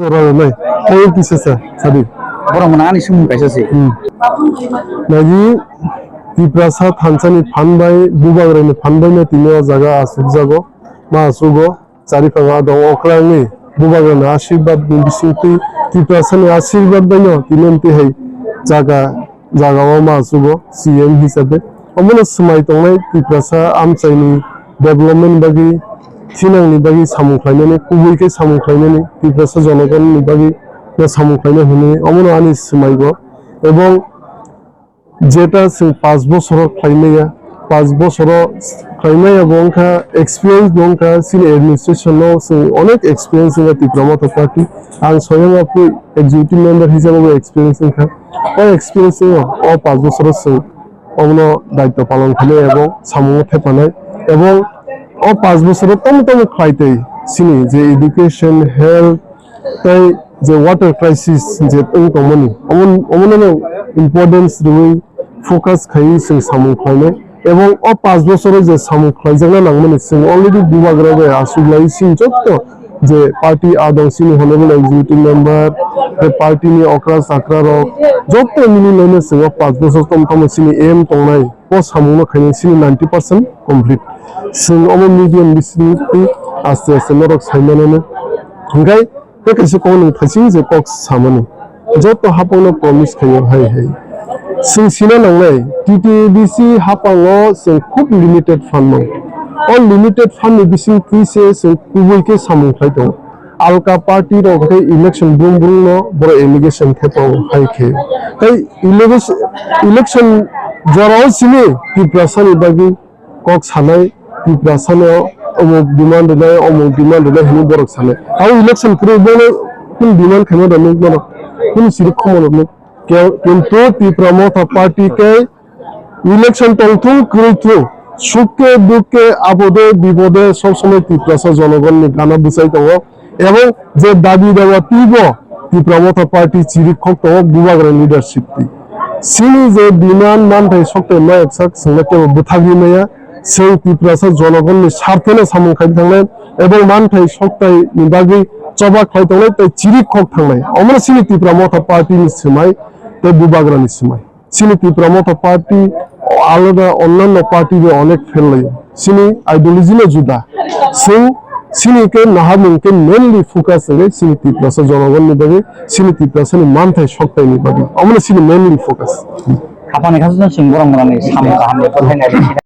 Oralay, kayo kisa sa sabi. Orang mana ni semua kaisa sih. Lagi di prasad Hansani Panbai, Bubagrani Panbai na tino jaga asuk jago, ma asugo, cari panga dong okrangi, Bubagrani Ashirbat bisinti di prasani Ashirbat banyo tinenti hai jaga ma asugo CM hisabe. Omona semai tongai di prasa am chaini development bagi Sinang ni bagi samung khlainani kubui ke samung khlainani tiprasa janagan ni bagi na samung khlaina hune omono ani sumaigo ebong jeta sing 5 বছর khlainaya 5 বছর khlainaya bongkha experience bongkha sin administration no sing onek experience na tiprama to party ang soyang apu executive member hisabe experience kha o experience o 5 বছর sing omono daitto palon khole ebong samung thepanai ebong o 5 বছর tom খাইতেই সিনি যে education health তাই যে water crisis যে তমনি অমন importance রই focus খাই সিং সামু খাইনে এবং ও 5 বছরে যে সামু খাই জানা নাংমনি সিং অলরেডি বুবাগ্রাবে আসুলাই সিং যত যে পার্টি আদং সিনি হনেবল এক্সিকিউটিভ মেম্বার যে পার্টি নি অকরা সাকরা রক যত মিনি লইনে সিং 5 বছর তম সিনি এম তংনাই ও সামু খাইনে সিনি 90% complete Sing omo medium bisinti aste norok saimane ngai pekese kono thasing je kok samani joto hapono promise khayo hai sing sina nangai TTBC hapango sing khub limited fund mo all limited fund ni bising se sing kubui ke samung khaito alka party ro ke election brum no boro allegation kheto hai khe kai election jorao sini ki prasani bagi kok sanai Tiprasano omok demand dai hini borok sale au election kre bole kun demand khemo da mek no kun sirik khomo no kintu tipramo tha party ke election tong thu kre thu সুখে দুঃখে আপদে বিপদে সবসময় ত্রিপুরা জনগণের গানা বুঝাই দङ এবং যে দাবি দেওয়া তীব্র ত্রিপুরা মথা পার্টি চিরিক্ষক দङ বুবাग्रा লিডারशिप सिनी जे बिमान मानथाय सक्ते मायक साक संगते बुथागिनाया जों त्रिपुरा जनगणनि स्वार्थनो सामन खाय थांनाय एबं मानथाय सक्ताय निबागै चबा खाय थांनाय तै चिरिक्षक थांनाय अमर सिनी त्रिपुरा मथा पार्टीनि सिमाय तै बुबाग्रानि सिमाय सिनी त्रिपुरा मथा पार्टी आलादा अन्यान्य पार्टीबो अनेक फेरलायो सिनी आइडियोलॉजीनो जुदा जों सिनी के नाहामुंके मेनलि फोकस है सिनी त्रिपुरा जनगणनि बागै सिनी त्रिपुरा मानथाय सक्तायनि बागै अमर सिनी मेनलि फोकस खापानि खासजन सिं बरम बरम साम गाहामनि फोथायनाय